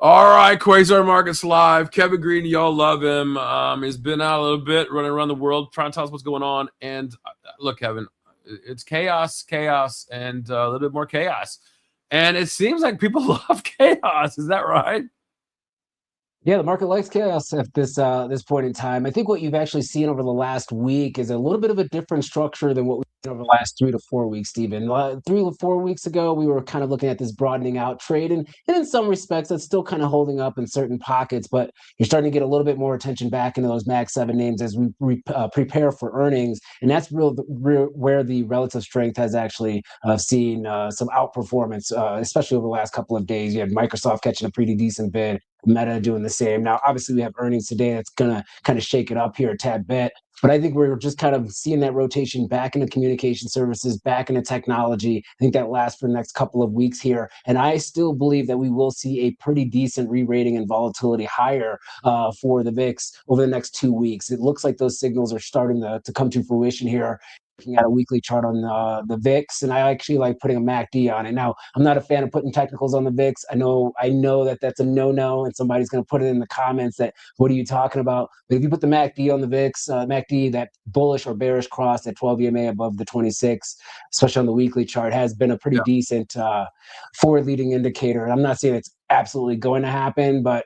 All right, Quasar Markets Live. Kevin Green, y'all love him. He's been out a little bit, running around the world, trying to tell us what's going on. And look, Kevin, it's chaos, and a little bit more chaos. And it seems like people love chaos. Is that right? Yeah, the market likes chaos at this point in time. I think what you've actually seen over the last week is a little bit of a different structure than what we've seen over the last 3 to 4 weeks, Stephen. 3 to 4 weeks ago, we were kind of looking at this broadening out trade, and in some respects, that's still kind of holding up in certain pockets. But you're starting to get a little bit more attention back into those Mag 7 names as we prepare for earnings, and that's where the relative strength has actually seen some outperformance, especially over the last couple of days. You had Microsoft catching a pretty decent bid. Meta doing the same. Now, obviously, we have earnings today that's going to kind of shake it up here a tad bit. But I think we're just kind of seeing that rotation back into communication services, back into technology. I think that lasts for the next couple of weeks here. And I still believe that we will see a pretty decent re rating and volatility higher for the VIX over the next 2 weeks. It looks like those signals are starting to come to fruition here. Looking at a weekly chart on the VIX, and I actually like putting a MACD on it. Now, I'm not a fan of putting technicals on the VIX. I know that that's a no-no, and somebody's going to put it in the comments that what are you talking about? But if you put the MACD on the VIX, MACD, that bullish or bearish cross at 12 EMA above the 26, especially on the weekly chart, has been a pretty Yeah. decent forward leading indicator. I'm not saying it's absolutely going to happen, but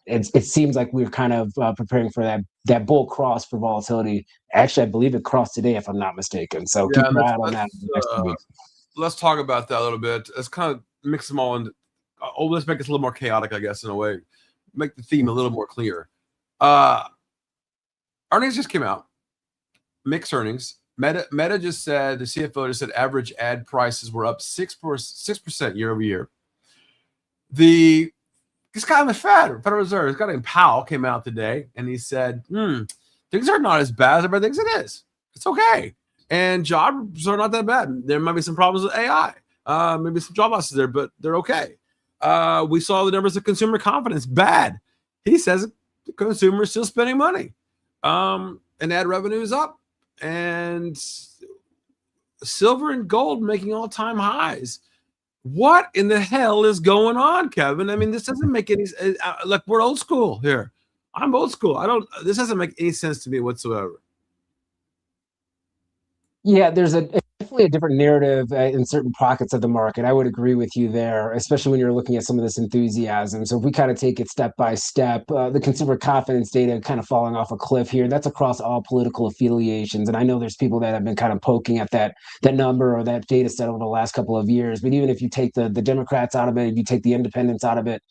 it seems like we're kind of preparing for that bull cross for volatility. Actually, I believe it crossed today, if I'm not mistaken. So keep Yeah, your eye out on that in the next few weeks. let's talk about that a little bit. Let's kind of mix them all in. Let's make this a little more chaotic, I guess, in a way. Make the theme a little more clear. Uh, Earnings just came out. Mixed earnings. Meta just said, the CFO just said average ad prices were up 6% year over year. This guy in the Federal Reserve, this guy named Powell, came out today and he said, things are not as bad as everybody thinks it is. It's okay. And jobs are not that bad. There might be some problems with AI. Maybe some job losses there, but they're okay. We saw the numbers of consumer confidence bad. He says the consumer is still spending money. And ad revenue is up. And silver and gold making all-time highs. What in the hell is going on, Kevin? I mean, this doesn't make any sense. Look, we're old school here. I'm old school. This doesn't make any sense to me whatsoever. Yeah, there's definitely a different narrative in certain pockets of the market. I would agree with you there, especially when you're looking at some of this enthusiasm. So if we kind of take it step by step, the consumer confidence data kind of falling off a cliff here. That's across all political affiliations, and I know there's people that have been kind of poking at that number or that data set over the last couple of years. But even if you take the Democrats out of it, if you take the independents out of it,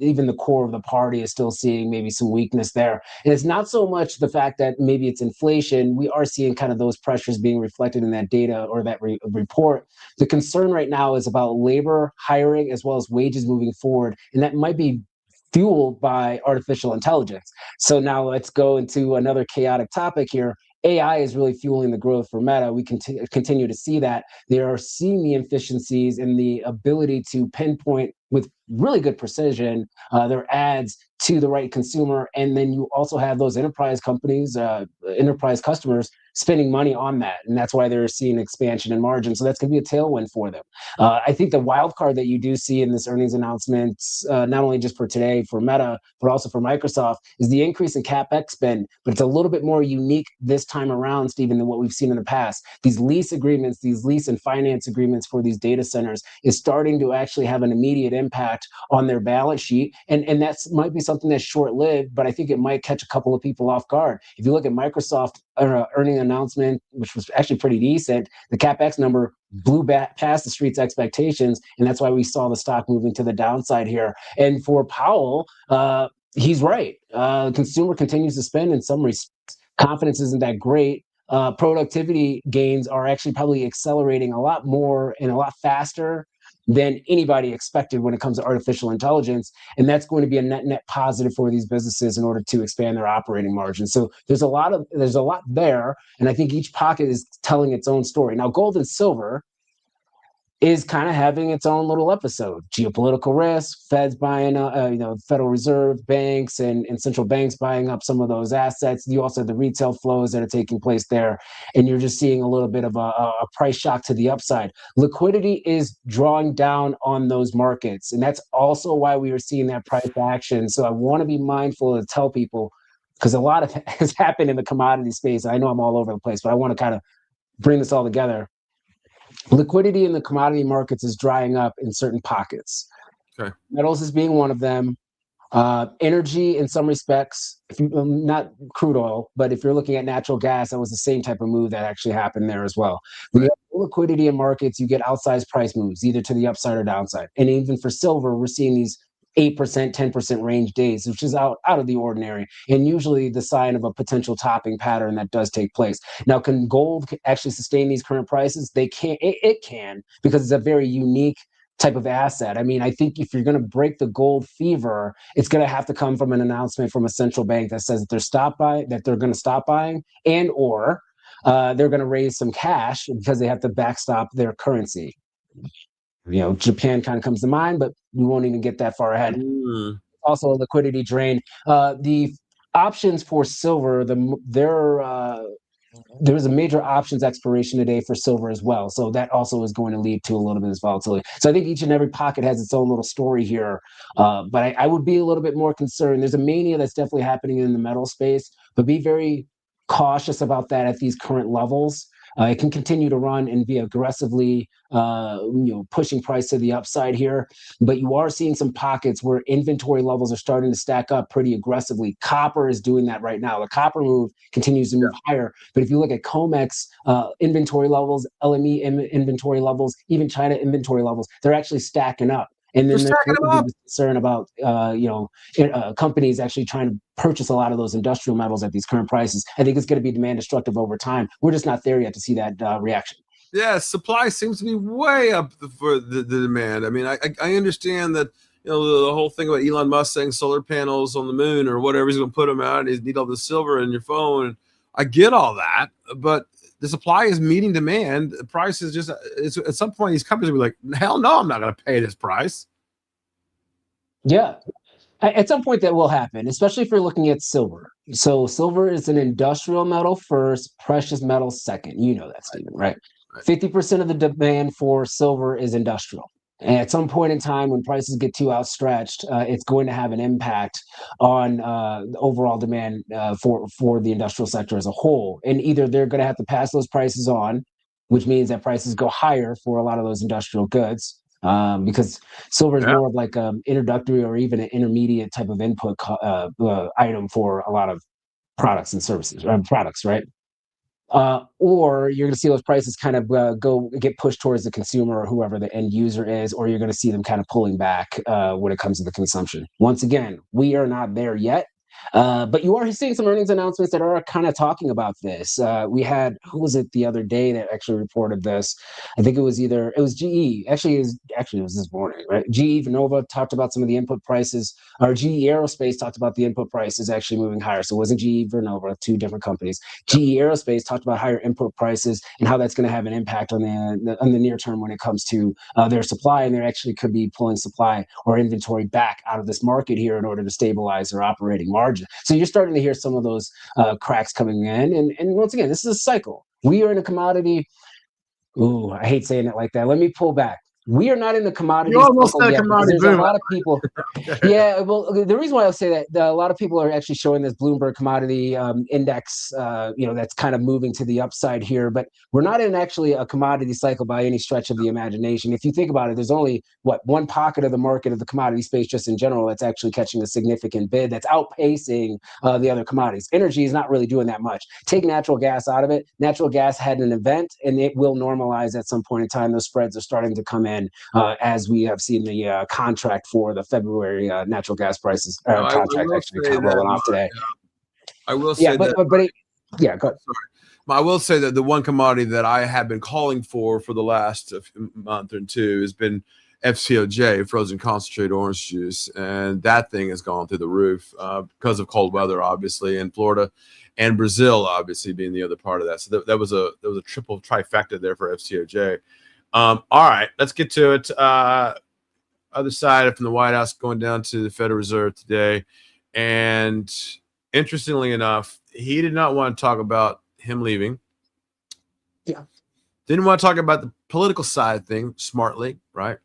even the core of the party is still seeing maybe some weakness there. And it's not so much the fact that maybe it's inflation. We are seeing kind of those pressures being reflected in that data or that report. The concern right now is about labor hiring as well as wages moving forward, and that might be fueled by artificial intelligence. So now let's go into another chaotic topic here. AI is really fueling the growth for Meta. We continue to see that. They are seeing the efficiencies and the ability to pinpoint with really good precision their ads to the right consumer. And then you also have those enterprise companies, enterprise customers spending money on that. And that's why they're seeing expansion in margin. So that's going to be a tailwind for them. I think the wild card that you do see in this earnings announcement, not only just for today for Meta, but also for Microsoft, is the increase in CapEx spend. But it's a little bit more unique this time around, Stephen, than what we've seen in the past. These lease agreements, these lease and finance agreements for these data centers is starting to actually have an immediate impact on their balance sheet. And that might be something that's short-lived, but I think it might catch a couple of people off guard. If you look at Microsoft earning announcement, which was actually pretty decent, the CapEx number blew back past the street's expectations, and that's why we saw the stock moving to the downside here. And for Powell, he's right. Consumer continues to spend in some respects. Confidence isn't that great. Productivity gains are actually probably accelerating a lot more and a lot faster than anybody expected when it comes to artificial intelligence. And that's going to be a net positive for these businesses in order to expand their operating margins. So there's a lot there. And I think each pocket is telling its own story. Now, gold and silver, is kind of having its own little episode. Geopolitical risk, Fed's buying, Federal Reserve banks and central banks buying up some of those assets. You also have the retail flows that are taking place there, and you're just seeing a little bit of a price shock to the upside. Liquidity is drawing down on those markets, and that's also why we are seeing that price action. So I want to be mindful to tell people, because a lot of has happened in the commodity space. I know I'm all over the place, but I want to kind of bring this all together. Liquidity in the commodity markets is drying up in certain pockets. Okay. Metals is being one of them. Energy, in some respects, not crude oil, but if you're looking at natural gas, that was the same type of move that actually happened there as well. When you have liquidity in markets, you get outsized price moves, either to the upside or downside. And even for silver, we're seeing these 8%, 10% range days, which is out of the ordinary, and usually the sign of a potential topping pattern that does take place. Now, can gold actually sustain these current prices? They can. It can, because it's a very unique type of asset. I mean, I think if you're going to break the gold fever, it's going to have to come from an announcement from a central bank that says that they're going to stop buying, and or they're going to raise some cash because they have to backstop their currency. Japan kind of comes to mind, but we won't even get that far ahead. Also a liquidity drain. The options for silver, there was a major options expiration today for silver as well. So that also is going to lead to a little bit of this volatility. So I think each and every pocket has its own little story here. But I would be a little bit more concerned. There's a mania that's definitely happening in the metal space, but be very cautious about that at these current levels. It can continue to run and be aggressively, pushing price to the upside here. But you are seeing some pockets where inventory levels are starting to stack up pretty aggressively. Copper is doing that right now. The copper move continues to move higher. But if you look at COMEX inventory levels, LME inventory levels, even China inventory levels, they're actually stacking up. And then there's concern about companies actually trying to purchase a lot of those industrial metals at these current prices. I think it's going to be demand destructive over time. We're just not there yet to see that reaction. Yeah, supply seems to be way up for the demand. I mean, I understand that the whole thing about Elon Musk saying solar panels on the moon or whatever, he's going to put them out, and you need all the silver in your phone. I get all that, but the supply is meeting demand. The price is just at some point these companies will be like, hell no, I'm not going to pay this price. Yeah. At some point that will happen, especially if you're looking at silver. So silver is an industrial metal first, precious metal second. You know that, Stephen, right? 50% of the demand for silver is industrial. And at some point in time, when prices get too outstretched, it's going to have an impact on the overall demand for the industrial sector as a whole. And either they're going to have to pass those prices on, which means that prices go higher for a lot of those industrial goods, because silver is more of like an introductory or even an intermediate type of input item for a lot of products and services, products, right? Or you're going to see those prices kind of get pushed towards the consumer or whoever the end user is, or you're going to see them kind of pulling back when it comes to the consumption. Once again, we are not there yet. But you are seeing some earnings announcements that are kind of talking about this. We had, who was it the other day that actually reported this? I think it was GE. Actually, it was this morning, right? GE Vernova talked about some of the input prices, or GE Aerospace talked about the input prices actually moving higher. So it wasn't GE Vernova, two different companies. GE Aerospace talked about higher input prices and how that's going to have an impact on the near term when it comes to their supply, and they actually could be pulling supply or inventory back out of this market here in order to stabilize their operating margin. So you're starting to hear some of those cracks coming in. And once again, this is a cycle. We are in a commodity. Ooh, I hate saying it like that. Let me pull back. We are not in the commodity. You almost said commodity boom. There's a lot of people. Yeah, well, the reason why I'll say that, a lot of people are actually showing this Bloomberg commodity index, that's kind of moving to the upside here. But we're not in actually a commodity cycle by any stretch of the imagination. If you think about it, there's only one pocket of the market of the commodity space just in general that's actually catching a significant bid that's outpacing the other commodities. Energy is not really doing that much. Take natural gas out of it. Natural gas had an event, and it will normalize at some point in time. Those spreads are starting to come in. As we have seen the contract for the February natural gas prices contract actually kind of rolling off today. I will say go ahead. Sorry. I will say that the one commodity that I have been calling for the last month or two has been FCOJ, frozen concentrate orange juice, and that thing has gone through the roof because of cold weather, obviously, in Florida, and Brazil, obviously, being the other part of that. So that was a triple trifecta there for FCOJ. All right, let's get to it. Other side from the White House going down to the Federal Reserve today. And interestingly enough, he did not want to talk about him leaving. Yeah. Didn't want to talk about the political side thing smartly, right?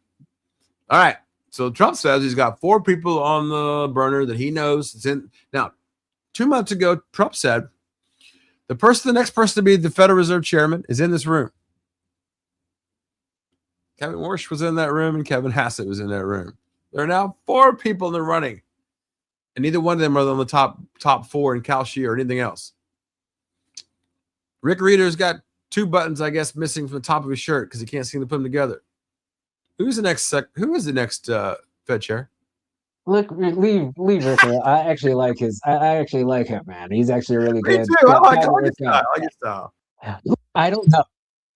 All right. So Trump says he's got 4 people on the burner that he knows is in. Now, 2 months ago, Trump said the next person to be the Federal Reserve chairman is in this room. Kevin Warsh was in that room and Kevin Hassett was in that room. There are now 4 people in the running, and neither one of them are on the top 4 in Kalshi or anything else. Rick Reeder's got 2 buttons, I guess, missing from the top of his shirt because he can't seem to put them together. Who is the next Fed chair? Look, leave Rick. I actually like I actually like him, man. He's actually really Me good. too. I like his style. I don't know.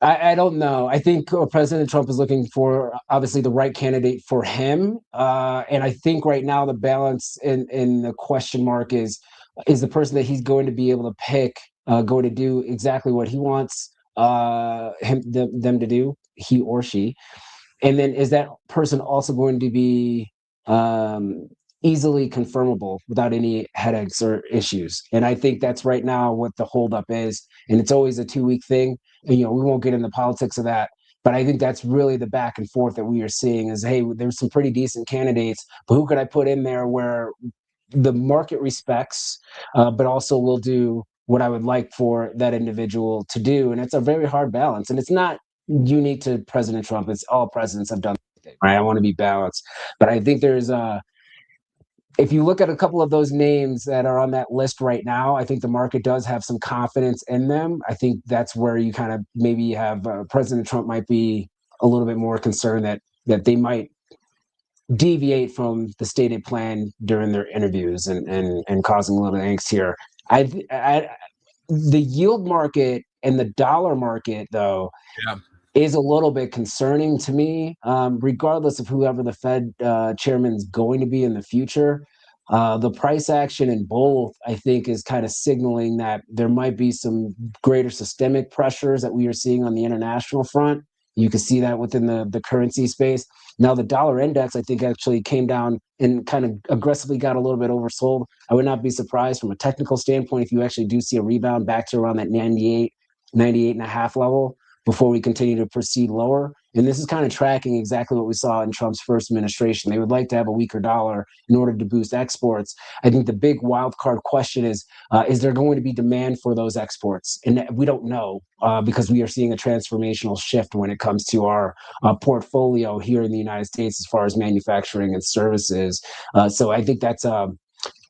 I don't know. I think President Trump is looking for obviously the right candidate for him, and I think right now the balance in the question mark is the person that he's going to be able to pick going to do exactly what he wants them to do, he or she, and then is that person also going to be easily confirmable without any headaches or issues? And I think that's right now what the holdup is, and it's always a 2-week thing. And, we won't get into politics of that, but I think that's really the back and forth that we are seeing is, hey, there's some pretty decent candidates, but who could I put in there where the market respects, but also will do what I would like for that individual to do? And it's a very hard balance, and it's not unique to President Trump. It's all presidents have done it, right? I want to be balanced, but I think there's if you look at a couple of those names that are on that list right now, I think the market does have some confidence in them. I think that's where you kind of maybe have President Trump might be a little bit more concerned that they might deviate from the stated plan during their interviews and causing a little angst here. The yield market and the dollar market, though, is a little bit concerning to me, regardless of whoever the Fed chairman is going to be in the future. The price action in both, I think, is kind of signaling that there might be some greater systemic pressures that we are seeing on the international front. You can see that within the currency space. Now, the dollar index, I think, actually came down and kind of aggressively got a little bit oversold. I would not be surprised from a technical standpoint if you actually do see a rebound back to around that 98 and a half level before we continue to proceed lower. And this is kind of tracking exactly what we saw in Trump's first administration. They would like to have a weaker dollar in order to boost exports. I think the big wild card question is there going to be demand for those exports? And we don't know because we are seeing a transformational shift when it comes to our portfolio here in the United States as far as manufacturing and services. So I think that's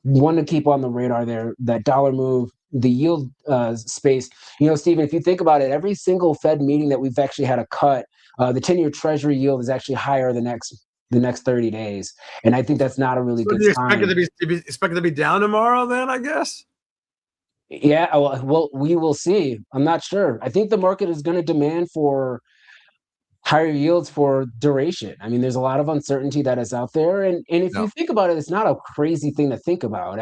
one to keep on the radar there, that dollar move. The yield space, Stephen, if you think about it, every single Fed meeting that we've actually had a cut, the 10-year Treasury yield is actually higher the next 30 days, and I think that's not a really good sign. Expect it to be down tomorrow, then, I guess. Yeah, well, we will see. I'm not sure. I think the market is going to demand for higher yields for duration. I mean, there's a lot of uncertainty that is out there, and if you think about it, it's not a crazy thing to think about.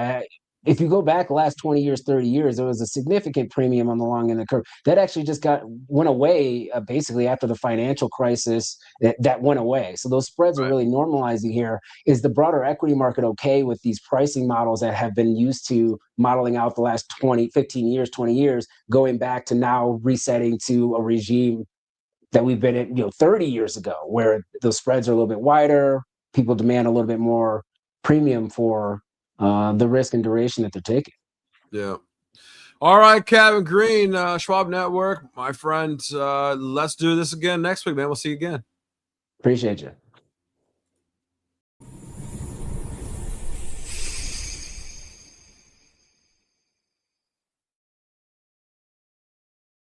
If you go back the last 20 years, 30 years, there was a significant premium on the long end of the curve. That actually just went away basically after the financial crisis. That went away. So those spreads are really normalizing here. Is the broader equity market okay with these pricing models that have been used to modeling out the last 15 years, 20 years, going back to now resetting to a regime that we've been in, 30 years ago, where those spreads are a little bit wider, people demand a little bit more premium for the risk and duration that they're taking. Yeah. All right, Kevin Green, Schwab Network, my friend. Let's do this again next week, man. We'll see you again. Appreciate you.